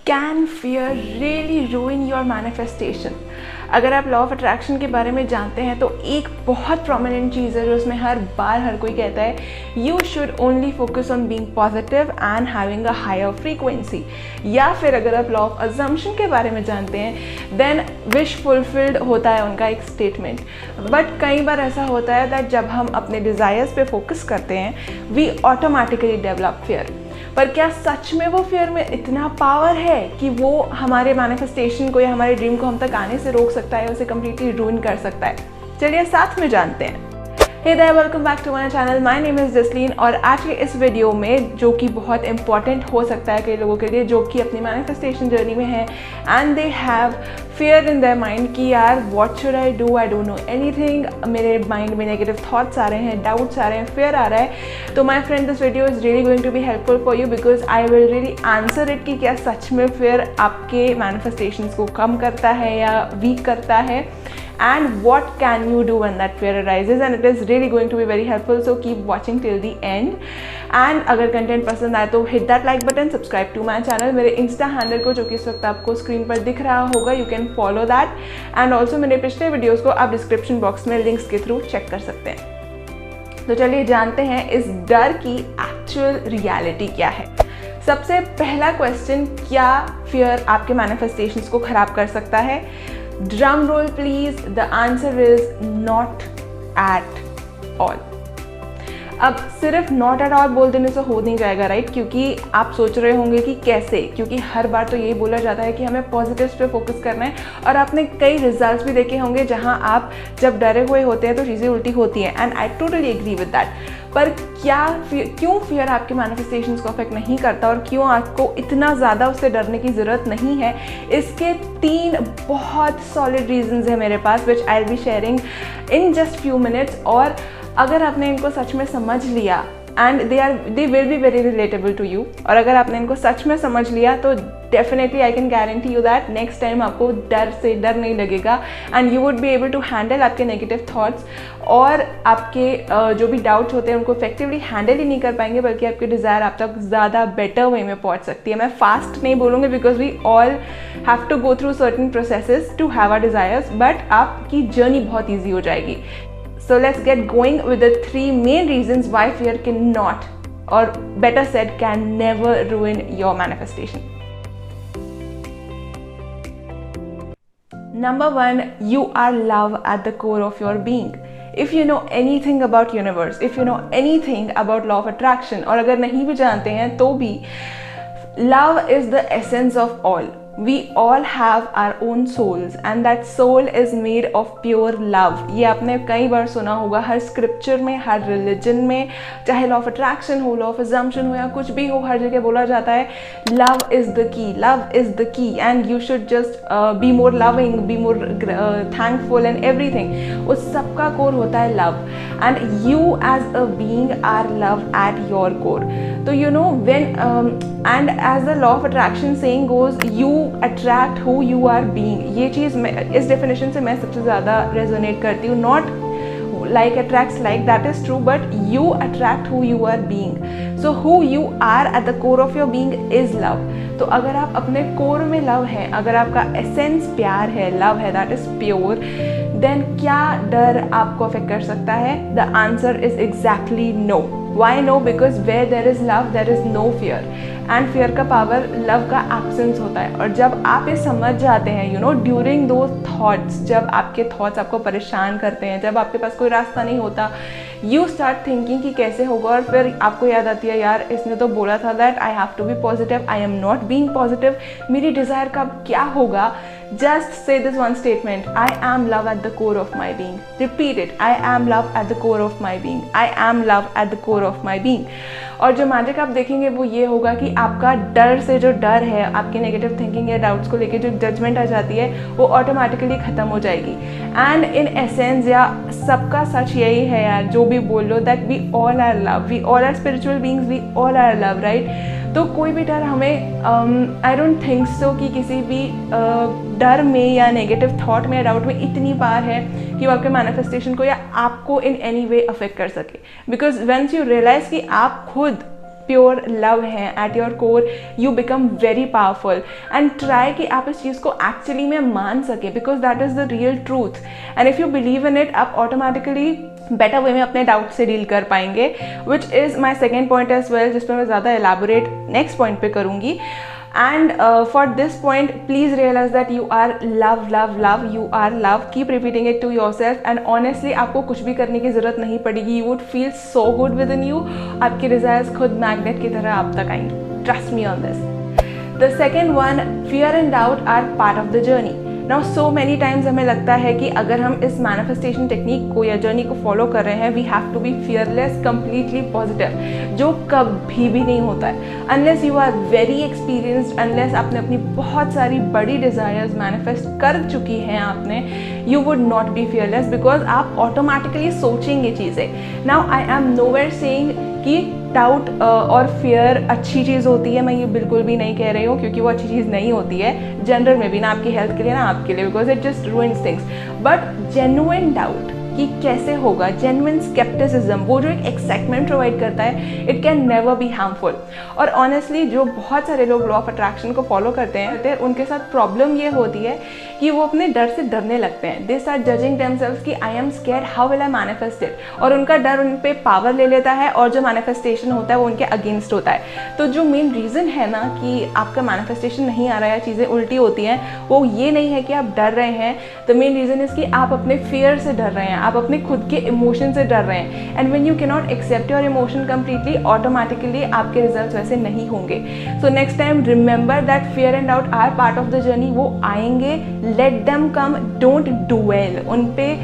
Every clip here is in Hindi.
Can fear really रूइन your manifestation? अगर आप लॉ ऑफ अट्रैक्शन के बारे में जानते हैं तो एक बहुत प्रोमिनेंट चीज़ है जो उसमें हर बार हर कोई कहता है, you should only focus on being positive and having a higher frequency. या फिर अगर आप लॉ ऑफ अजम्पशन के बारे में जानते हैं देन विश फुलफिल्ड होता है उनका एक स्टेटमेंट। बट कई बार ऐसा होता है दैट जब हम अपने डिज़ायर्स पे फोकस करते हैं वी ऑटोमेटिकली डेवलप फियर। पर क्या सच में वो फियर में इतना पावर है कि वो हमारे मैनिफेस्टेशन को या हमारे ड्रीम को हम तक आने से रोक सकता है, उसे कम्प्लीटली रूइन कर सकता है? चलिए साथ में जानते हैं। Hey there, welcome back to my channel. My name is Jasleen और आज के इस वीडियो में जो कि बहुत इंपॉर्टेंट हो सकता है कई लोगों के लिए जो कि अपनी मैनिफेस्टेशन जर्नी में है and they have fear in their mind कि यार what should I do, I don't know anything, मेरे माइंड में नेगेटिव थॉट्स आ रहे हैं, डाउट्स आ रहे हैं, फियर आ रहा है। तो my friend, this video is really going to be helpful for you because I will really answer it कि क्या सच में फियर आपके मैनिफेस्टेशंस को कम करता है या वीक करता है, and what can you do when that fear arises, and it is really going to be very helpful, so keep watching till the end. And अगर कंटेंट पसंद आए तो hit that like button, subscribe to my channel। मेरे इंस्टा हैंडल को जो कि इस वक्त आपको स्क्रीन पर दिख रहा होगा, you can follow that, and also मेरे पिछले वीडियोस को आप डिस्क्रिप्शन बॉक्स में लिंक्स के थ्रू चेक कर सकते हैं। तो चलिए जानते हैं इस डर की एक्चुअल रियलिटी क्या है। सबसे पहला क्वेश्चन, क्या फियर आपके मैनिफेस्टेशंस को खराब कर सकता है? Drum roll please, the answer is not at all। अब सिर्फ नॉट एट ऑल बोल देने से हो नहीं जाएगा, राइट? क्योंकि आप सोच रहे होंगे कि कैसे, क्योंकि हर बार तो यही बोला जाता है कि हमें पॉजिटिव्स पे फोकस करना है और आपने कई रिजल्ट्स भी देखे होंगे जहां आप जब डरे हुए होते हैं तो चीज़ें उल्टी होती हैं, and I totally agree with that. पर क्यों फियर आपके मैनिफेस्टेशंस को अफेक्ट नहीं करता और क्यों आपको इतना ज़्यादा उससे डरने की ज़रूरत नहीं है, इसके 3 बहुत सॉलिड रीजंस हैं मेरे पास which I will be sharing in just few minutes. और अगर आपने इनको सच में समझ लिया and they will be very relatable to you, और अगर आपने इनको सच में समझ लिया तो definitely I can guarantee you that next time आपको डर नहीं लगेगा and you would be able to handle आपके नेगेटिव थॉट्स, और आपके जो भी डाउट्स होते हैं उनको इफेक्टिवली हैंडल ही नहीं कर पाएंगे, बल्कि आपके डिज़ायर आप तक ज़्यादा बेटर वे में पहुंच सकती है। मैं फास्ट नहीं बोलूँगी because we all have to go through certain processes to have our desires, but आपकी जर्नी बहुत ईजी हो जाएगी। So let's get going with the 3 main reasons why fear cannot, or better said can never, ruin your manifestation. Number 1, you are love at the core of your being. If you know anything about universe, if you know anything about law of attraction, और अगर नहीं भी जानते हैं तो भी, love is the essence of all. We all have our own souls and that soul is made of pure love। ये आपने कई बार सुना होगा, हर स्क्रिप्चर में, हर रिलीजन में, चाहे लॉ ऑफ अट्रैक्शन हो, लॉ ऑफ अजम्पशन हो या कुछ भी हो, हर जगह बोला जाता है love is the key, love is the key, and you should just be more loving, be more thankful and everything. उस सबका कोर होता है love, and you as a being are love at your core. तो you know when and as the law of attraction saying goes, you attract who you are being. ये चीज़ इस डेफिनेशन से मैं सबसे ज़्यादा रेजोनेट करती हूँ। Not like attracts like, that is true, but you attract who you are being, so who you are at the core of your being is love। तो अगर आप अपने कोर में लव है, अगर आपका एसेंस प्यार है, लव है, दैट इज प्योर, देन क्या डर आपको अफेक्ट कर सकता है? The answer is exactly no. Why no? Because where there is love there is no fear, and fear का पावर लव का एब्सेंस होता है। और जब आप ये समझ जाते हैं, you know, during those thoughts, जब आपके थॉट्स आपको परेशान करते हैं, जब आपके पास कोई रास्ता नहीं होता, यू स्टार्ट थिंकिंग कि कैसे होगा, और फिर आपको याद आती है यार इसने तो बोला था that I have to be positive, I am not being positive, मेरी डिज़ायर का क्या होगा? Just say this one statement, I am love at the core of my being. Repeat it, I am love at the core of my being. I am love at the core of my being. और जो मैजिक आप देखेंगे वो ये होगा कि आपका डर से जो डर है, आपकी नेगेटिव थिंकिंग या डाउट्स को लेके जो जजमेंट आ जाती है वो ऑटोमेटिकली ख़त्म हो जाएगी। एंड इन एसेंस या सबका सच यही है यार, जो भी बोल लो, that we all are love, we all are spiritual beings, we all are love, right? तो कोई भी डर हमें आई डोंट थिंक सो कि किसी भी डर में या नेगेटिव थॉट में या डाउट में इतनी पावर है कि वो आपके मैनिफेस्टेशन को या आपको इन एनी वे अफेक्ट कर सके। बिकॉज वंस यू रियलाइज कि आप खुद प्योर लव हैं, at your core you become very powerful, and try कि आप इस चीज़ को एक्चुअली में मान सके, because that is the real truth. And if you believe in it, आप ऑटोमेटिकली बेटर वे में अपने डाउट से डील कर पाएंगे, which is my second point as well, जिसमें मैं ज़्यादा एलैबोरेट नेक्स्ट पॉइंट पे करूँगी। And for this point, please realize that you are love, love, love. You are love. Keep repeating it to yourself. And honestly, आपको कुछ भी करने की ज़रूरत नहीं पड़ेगी. You would feel so good within you. आपके desires खुद magnet की तरह आप तक आएंगे. Trust me on this. The second one, fear and doubt are part of the journey. Now so many times हमें लगता है कि अगर हम इस मैनिफेस्टेशन टेक्निक को या जर्नी को फॉलो कर रहे हैं, we have to be fearless, completely positive, जो कभी भी नहीं होता है। Unless you are very experienced, unless आपने अपनी बहुत सारी बड़ी डिज़ायर्स मैनिफेस्ट कर चुकी हैं आपने, you would not be fearless, because आप ऑटोमेटिकली सोचेंगे चीज़ें। Now I am nowhere saying कि डाउट और फियर अच्छी चीज़ होती है, मैं ये बिल्कुल भी नहीं कह रही हूँ, क्योंकि वो अच्छी चीज़ नहीं होती है जनरल में भी, ना आपकी हेल्थ के लिए ना आपके लिए, because it just ruins things. But genuine doubt कि कैसे होगा, जेन्युइन स्केप्टिसिज्म, वो जो एक एक्साइटमेंट प्रोवाइड करता है, it can never be harmful. और ऑनेस्टली जो बहुत सारे लोग लॉ ऑफ अट्रैक्शन को फॉलो करते हैं, उनके साथ प्रॉब्लम ये होती है कि वो अपने डर से डरने लगते हैं। दे स्टार्ट जजिंग देमसेल्व्स कि I am scared, how will I manifest it, और उनका डर उन पे पावर ले लेता है, और जो मैनिफेस्टेशन होता है वो उनके अगेंस्ट होता है। तो जो मेन रीज़न है ना कि आपका मैनिफेस्टेशन नहीं आ रहा है, चीज़ें उल्टी होती हैं, वो ये नहीं है कि आप डर रहे हैं। द मेन रीज़न इज़ कि आप अपने फियर से डर रहे हैं, आप अपने खुद के इमोशन से डर रहे हैं। And when you can not accept your emotion completely, automatically आपके रिजल्ट्स वैसे नहीं होंगे। So next time remember that fear and doubt are part of the journey. वो आएंगे, let them come, don't dwell उन पे,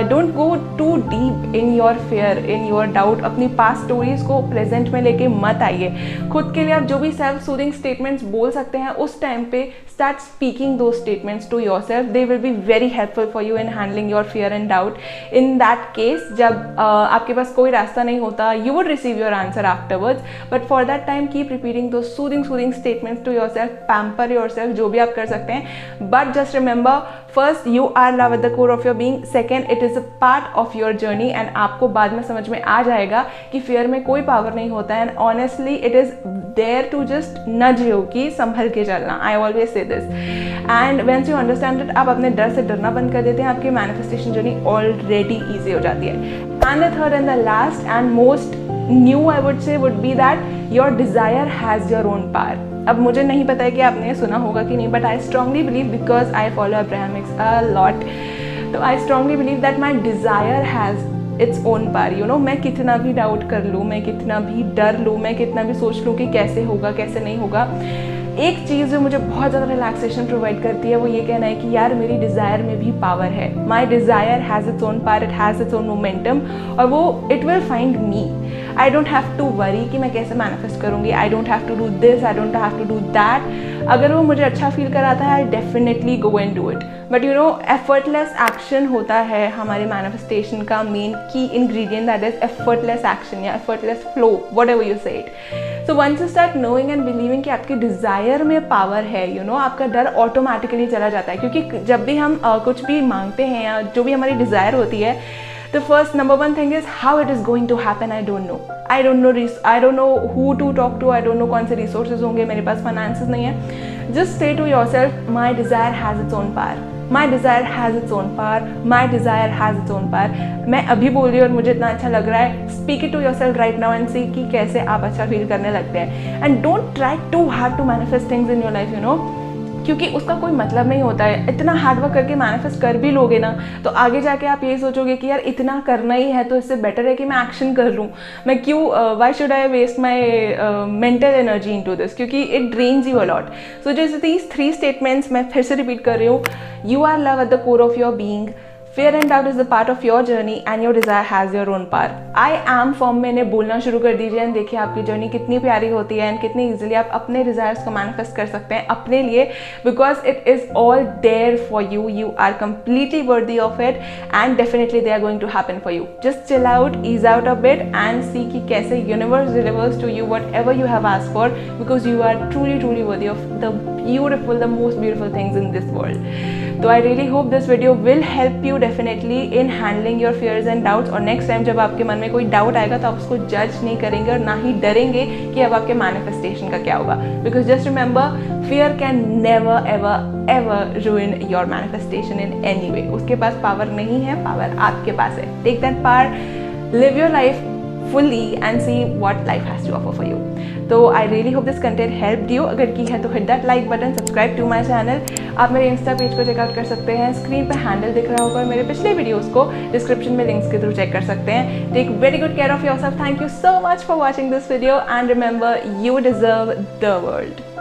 don't go too deep in your fear, in your doubt. अपनी पास्ट स्टोरीज को प्रेजेंट में लेके मत आइए। खुद के लिए आप जो भी सेल्फ सूदिंग स्टेटमेंट्स बोल सकते हैं, उस टाइम पे start speaking those statements to yourself. They will be very helpful for you in handling your fear and doubt. In that case, जब आपके पास कोई रास्ता नहीं होता, you would receive your answer afterwards, but for that time keep repeating those soothing statements to yourself, pamper yourself, जो भी आप कर सकते हैं। But just remember, first you are love at the core of your being, second it is a part of your journey, and आपको बाद में समझ में आ जाएगा कि फियर में कोई पावर नहीं होता है। And honestly it is there to just nudge you कि संभल के चलना। I always say this, and once you understand it, आप अपने डर से डरना बंद कर देते हैं, आपकी मैनिफेस्टेशन जर्नी ऑलरेडी ईजी हो जाती है। And the third and the last and most new I would say would be that your desire has your own power. अब मुझे नहीं पता है कि आपने सुना होगा कि नहीं, but I strongly believe, because I follow Abraham Hicks a lot, तो I strongly believe that my desire has its own power. You know, मैं कितना भी डाउट कर लूँ, मैं कितना भी डर लूँ, मैं कितना भी सोच लूँ कि कैसे होगा कैसे नहीं होगा, एक चीज़ जो मुझे बहुत ज़्यादा रिलैक्सेशन प्रोवाइड करती है, वो ये कहना है कि यार मेरी डिज़ायर में भी पावर है। My desire has its own power, it has its own momentum, और वो it will find me. I don't have to worry कि मैं कैसे मैनिफेस्ट करूँगी, I don't have to do this, I don't have to do that. अगर वो मुझे अच्छा फील कराता है, I definitely go and do it. But you know, effortless action होता है हमारे मैनिफेस्टेशन का main key ingredient, that is effortless action या effortless flow, whatever you say it. So once you start knowing and believing कि आपके डिज़ायर में पावर है, यू नो, आपका डर ऑटोमेटिकली चला जाता है। क्योंकि जब भी हम कुछ भी मांगते हैं या जो भी हमारी डिज़ायर होती है, the first number one thing is how it is going to happen. I don't know who to talk to, I don't know कौन से resources होंगे, मेरे पास finances नहीं है। Just say to yourself, my desire has its own power, my desire has its own power, my desire has its own power। मैं अभी बोल रही हूँ और मुझे इतना अच्छा लग रहा है, speak it to yourself right now and see कि कैसे आप अच्छा फील करने लगते हैं। And don't try too hard to manifest things in your life, you know, क्योंकि उसका कोई मतलब नहीं होता है। इतना हार्डवर्क करके मैनिफेस्ट कर भी लोगे ना, तो आगे जाके आप ये सोचोगे कि यार इतना करना ही है तो इससे बेटर है कि मैं एक्शन कर लूँ। मैं क्यों, why should I waste my mental energy into this, क्योंकि it drains you a lot. So जैसे दीज 3 स्टेटमेंट्स मैं फिर से रिपीट कर रही हूँ। You are love at the core of your being, fear and doubt is the part of your journey and your desire has your own power. I am form में इन्हें बोलना शुरू कर दीजिए एंड देखिए आपकी जर्नी कितनी प्यारी होती है एंड कितनी इजीली आप अपने डिज़ायर्स को मैनिफेस्ट कर सकते हैं अपने लिए, because it is all there for you. You are completely worthy of it and definitely they are going to happen for you. Just chill out, ease out a bit and see कि कैसे universe delivers to you whatever you have asked for, because you are truly worthy of the most beautiful things in this world. तो I really hope this video will help you definitely in handling your fears and doubts. और नेक्स्ट टाइम जब आपके मन में कोई डाउट आएगा तो आप उसको जज नहीं करेंगे और ना ही डरेंगे कि अब आपके मैनिफेस्टेशन का क्या होगा। Because just remember, fear can never ever ever ruin your manifestation in any way। उसके पास पावर नहीं है, पावर आपके पास है। Take that power, live your life fully and see what life has to offer for you। तो I really hope this content helped you। अगर की है तो hit that like button, subscribe to my channel। आप मेरे इंस्टा पेज को चेकआउट कर सकते हैं, स्क्रीन पे हैंडल दिख रहा होगा और मेरे पिछले वीडियोस को डिस्क्रिप्शन में लिंक्स के थ्रू चेक कर सकते हैं। Take very good care of yourself. Thank you so much for watching this video and remember, you deserve the world.